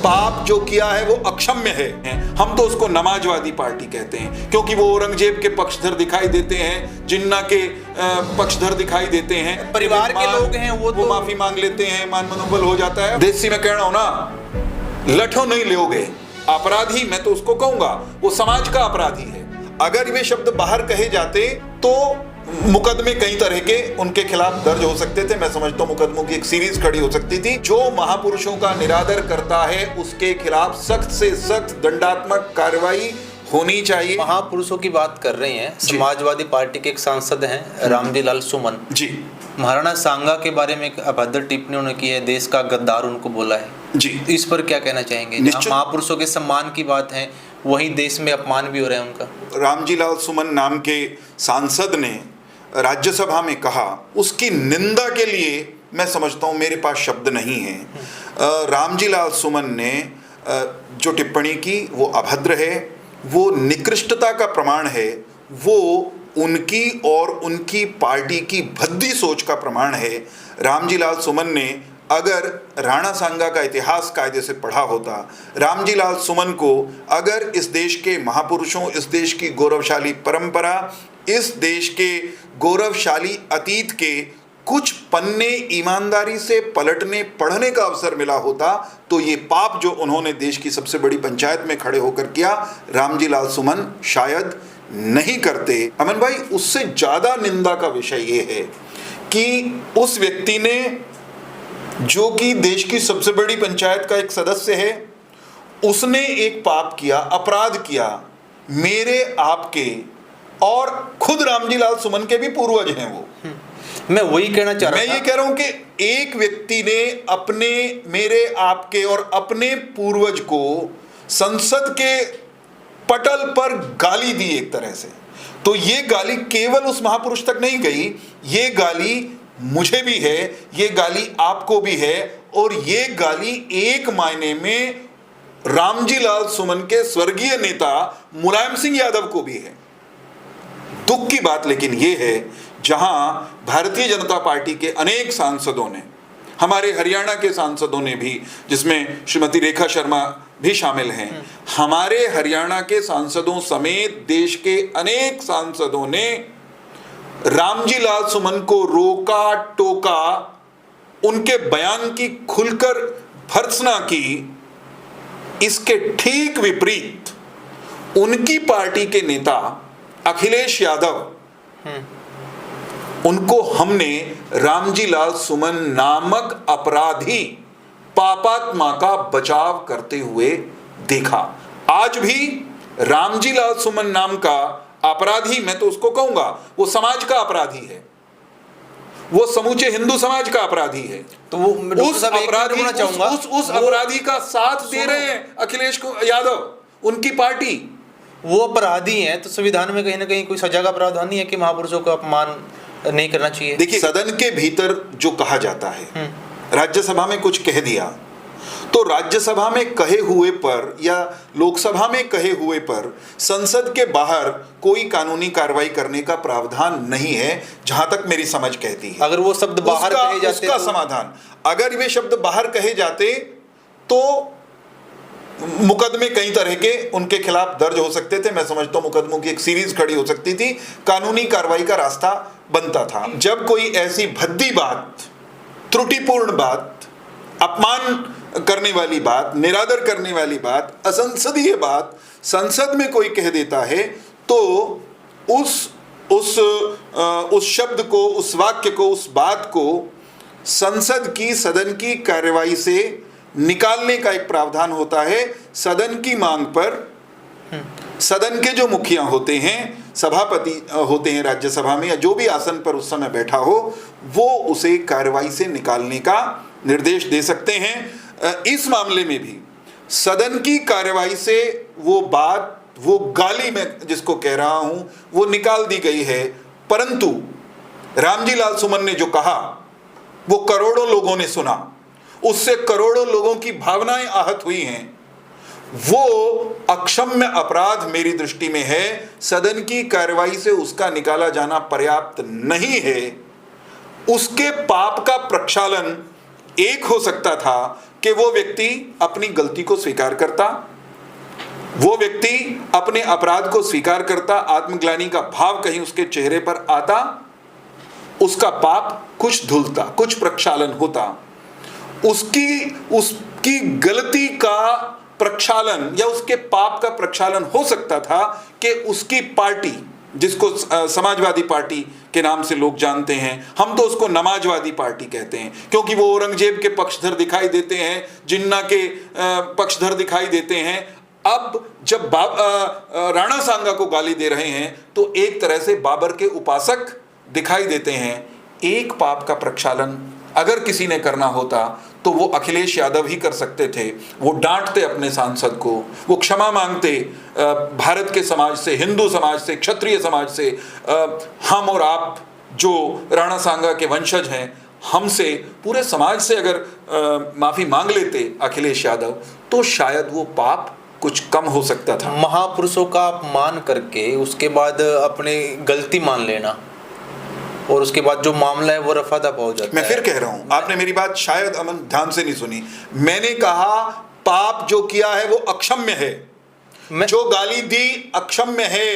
पाप जो किया है वो अक्षम्य है। हम तो उसको नमाजवादी पार्टी कहते हैं, क्योंकि वो औरंगजेब के पक्षधर दिखाई देते हैं, जिन्ना के पक्षधर दिखाई देते हैं, परिवार के लोग हैं, वो तो माफी मांग लेते हैं, मान मनोबल हो जाता है। देसी में कह रहा हूं ना, लठो नहीं लोगे। अपराधी मैं तो उसको कहूंगा वो समाज का अपराधी है। अगर वे शब्द बाहर कहे जाते तो मुकदमे कई तरह के उनके खिलाफ दर्ज हो सकते थे। मैं समझता हूं मुकदमों की एक सीरीज खड़ी हो सकती थी। जो महापुरुषों का निरादर करता है उसके खिलाफ सख्त से सख्त दंडात्मक कार्रवाई होनी चाहिए। महापुरुषों की बात कर रहे हैं, समाजवादी पार्टी के एक सांसद हैं रामजी लाल सुमन जी, महाराणा सांगा के बारे में एक अभद्र टिप्पणी उन्होंने की है, देश का गद्दार उनको बोला है जी। इस पर क्या कहना चाहेंगे? महापुरुषों के सम्मान की बात है, वही देश में अपमान भी हो रहा है उनका। रामजी लाल सुमन नाम के सांसद ने राज्यसभा में कहा, उसकी निंदा के लिए मैं समझता हूं मेरे पास शब्द नहीं है। रामजी लाल सुमन ने जो टिप्पणी की वो अभद्र है, वो निकृष्टता का प्रमाण है, वो उनकी और उनकी पार्टी की भद्दी सोच का प्रमाण है। रामजी लाल सुमन ने अगर राणा सांगा का इतिहास कायदे से पढ़ा होता, रामजी लाल सुमन को अगर इस देश के महापुरुषों, इस देश की गौरवशाली परंपरा, इस देश के गौरवशाली अतीत के कुछ पन्ने ईमानदारी से पलटने पढ़ने का अवसर मिला होता, तो ये पाप जो उन्होंने देश की सबसे बड़ी पंचायत में खड़े होकर किया, रामजी लाल सुमन शायद नहीं करते। अमन भाई, उससे ज्यादा निंदा का विषय ये है कि उस व्यक्ति ने, जो कि देश की सबसे बड़ी पंचायत का एक सदस्य है, उसने एक पाप किया, अपराध किया, मेरे आपके और खुद रामजी लाल सुमन के भी पूर्वज हैं वो। मैं वही कहना चाह रहा था। मैं ये कह रहा हूं कि एक व्यक्ति ने अपने, मेरे आपके और अपने पूर्वज को संसद के पटल पर गाली दी एक तरह से, तो ये गाली केवल उस महापुरुष तक नहीं गई, ये गाली मुझे भी है, ये गाली आपको भी है, और ये गाली एक मायने में रामजी लाल सुमन के स्वर्गीय नेता मुलायम सिंह यादव को भी है। दुख की बात लेकिन ये है, जहां भारतीय जनता पार्टी के अनेक सांसदों ने, हमारे हरियाणा के सांसदों ने भी, जिसमें श्रीमती रेखा शर्मा भी शामिल हैं, हमारे हरियाणा के सांसदों समेत देश के अनेक सांसदों ने रामजी लाल सुमन को रोका टोका, उनके बयान की खुलकर भर्त्सना की। इसके ठीक विपरीत उनकी पार्टी के नेता अखिलेश यादव, उनको हमने रामजी लाल सुमन नामक अपराधी पापात्मा का बचाव करते हुए देखा। आज भी रामजी लाल सुमन नाम का अपराधी, मैं तो उसको कहूंगा वो समाज का अपराधी है, वो समूचे हिंदू समाज का अपराधी है। तो वो उस अपराधी, उस अपराधी का साथ दे रहे हैं अखिलेश यादव, उनकी पार्टी। वो अपराधी हैं तो संविधान में कहीं ना कहीं कोई सजा का प्रावधान नहीं है कि महापुरुषों का अपमान नहीं करना चाहिए? देखिए, सदन के भीतर जो कहा जाता है, राज्यसभा में कुछ कह दिया तो राज्यसभा में कहे हुए पर या लोकसभा में कहे हुए पर संसद के बाहर कोई कानूनी कार्रवाई करने का प्रावधान नहीं है, जहां तक मेरी समझ कहती है। अगर वो शब्द बाहर कहे जाते उसका तो... समाधान, अगर वे शब्द बाहर कहे जाते तो मुकदमे कई तरह के उनके खिलाफ दर्ज हो सकते थे। मैं समझता हूं मुकदमों की एक सीरीज खड़ी हो सकती थी, कानूनी कार्रवाई का रास्ता बनता था। जब कोई ऐसी भद्दी बात, त्रुटिपूर्ण बात, अपमान करने वाली बात, निरादर करने वाली बात, असंसदीय बात संसद में कोई कह देता है, तो उस शब्द को, उस वाक्य को, उस बात को संसद की, सदन की कार्यवाही से निकालने का एक प्रावधान होता है। सदन की मांग पर सदन के जो मुखिया होते हैं, सभापति होते हैं राज्यसभा में, या जो भी आसन पर उस समय बैठा हो, वो उसे कार्यवाही से निकालने का निर्देश दे सकते हैं। इस मामले में भी सदन की कार्यवाही से वो बात, वो गाली मैं जिसको कह रहा हूं, वो निकाल दी गई है। परंतु रामजी लाल सुमन ने जो कहा वो करोड़ों लोगों ने सुना, उससे करोड़ों लोगों की भावनाएं आहत हुई हैं। वो अक्षम्य अपराध मेरी दृष्टि में है। सदन की कार्यवाही से उसका निकाला जाना पर्याप्त नहीं है। उसके पाप का प्रक्षालन एक हो सकता था कि वो व्यक्ति अपनी गलती को स्वीकार करता, वो व्यक्ति अपने अपराध को स्वीकार करता, आत्मग्लानि का भाव कहीं उसके चेहरे पर आता, उसका पाप कुछ धुलता, कुछ प्रक्षालन होता, उसकी गलती का प्रक्षालन या उसके पाप का प्रक्षालन हो सकता था कि उसकी पार्टी, जिसको समाजवादी पार्टी के नाम से लोग जानते हैं, हम तो उसको नमाजवादी पार्टी कहते हैं क्योंकि वो औरंगजेब के पक्षधर दिखाई देते हैं, जिन्ना के पक्षधर दिखाई देते हैं। अब जब राणा सांगा को गाली दे रहे हैं तो एक तरह से बाबर के उपासक दिखाई देते हैं। एक पाप का प्रक्षालन अगर किसी ने करना होता तो वो अखिलेश यादव ही कर सकते थे। वो डांटते अपने सांसद को, वो क्षमा मांगते भारत के समाज से, हिंदू समाज से, क्षत्रिय समाज से। हम और आप जो राणा सांगा के वंशज हैं, हमसे, पूरे समाज से अगर माफी मांग लेते अखिलेश यादव तो शायद वो पाप कुछ कम हो सकता था। महापुरुषों का अपमान करके उसके बाद अपनी गलती मान लेना और उसके बाद जो मामला है वो रफा दफा हो जाता है। मैं फिर कह रहा हूं, आपने मेरी बात शायद अमन ध्यान से नहीं सुनी। मैंने कहा पाप जो किया है वो अक्षम्य है, जो गाली दी अक्षम्य है,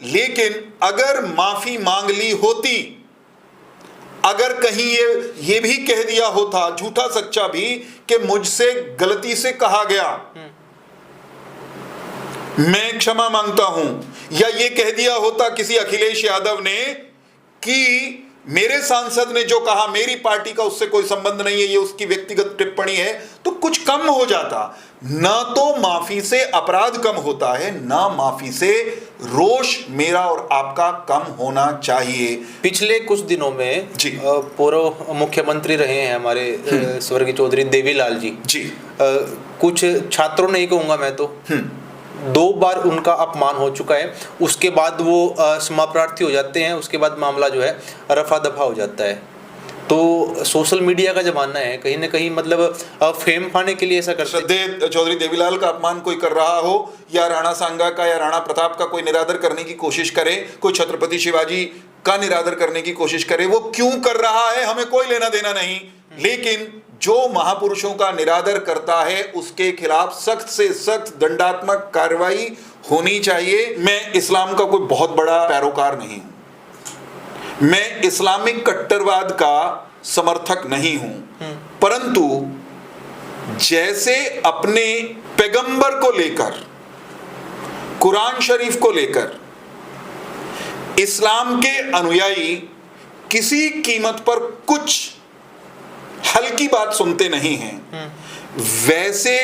लेकिन अगर माफी मांग ली होती, अगर कहीं ये भी कह दिया होता, झूठा सच्चा भी, कि मुझसे गलती से कहा गया, मैं क्षमा मांगता हूं, या ये कह दिया होता किसी अखिलेश यादव ने कि मेरे सांसद ने जो कहा मेरी पार्टी का उससे कोई संबंध नहीं है, ये उसकी व्यक्तिगत टिप्पणी है, तो कुछ कम हो जाता। ना तो माफी से अपराध कम होता है, ना माफी से रोष मेरा और आपका कम होना चाहिए। पिछले कुछ दिनों में पूर्व मुख्यमंत्री रहे हैं हमारे स्वर्गीय चौधरी देवीलाल जी, कुछ छात्रों ने ही कहूंगा मैं तो 2 बार उनका अपमान हो चुका है। उसके बाद वो क्षमाप्रार्थी हो जाते हैं, उसके बाद मामला जो है रफा दफा हो जाता है। तो सोशल मीडिया का जमाना है, कहीं ना कहीं मतलब फेम पाने के लिए ऐसा करते हैं। चौधरी देवीलाल का अपमान कोई कर रहा हो, या राणा सांगा का या राणा प्रताप का कोई निरादर करने की कोशिश करे, कोई छत्रपति शिवाजी का निरादर करने की कोशिश करे, वो क्यों कर रहा है हमें कोई लेना देना नहीं, लेकिन जो महापुरुषों का निरादर करता है उसके खिलाफ सख्त से सख्त दंडात्मक कार्रवाई होनी चाहिए। मैं इस्लाम का कोई बहुत बड़ा पैरोकार नहीं हूं, मैं इस्लामिक कट्टरवाद का समर्थक नहीं हूं, परंतु जैसे अपने पैगंबर को लेकर, कुरान शरीफ को लेकर इस्लाम के अनुयायी किसी कीमत पर कुछ हल्की बात सुनते नहीं हैं, वैसे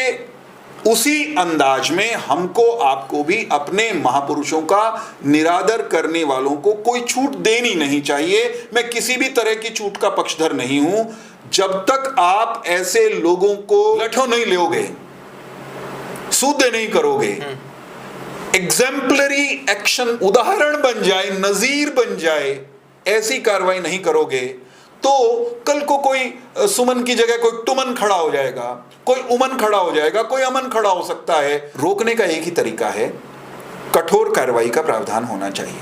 उसी अंदाज में हमको आपको भी अपने महापुरुषों का निरादर करने वालों को कोई छूट देनी नहीं चाहिए। मैं किसी भी तरह की छूट का पक्षधर नहीं हूं। जब तक आप ऐसे लोगों को लठों नहीं लोगे, सूदे नहीं करोगे, एग्जेम्पलरी एक्शन, उदाहरण बन जाए, नजीर बन जाए, ऐसी कार्रवाई नहीं करोगे, तो कल को कोई सुमन की जगह कोई तुमन खड़ा हो जाएगा, कोई उमन खड़ा हो जाएगा, कोई अमन खड़ा हो सकता है। रोकने का एक ही तरीका है, कठोर कार्रवाई का प्रावधान होना चाहिए।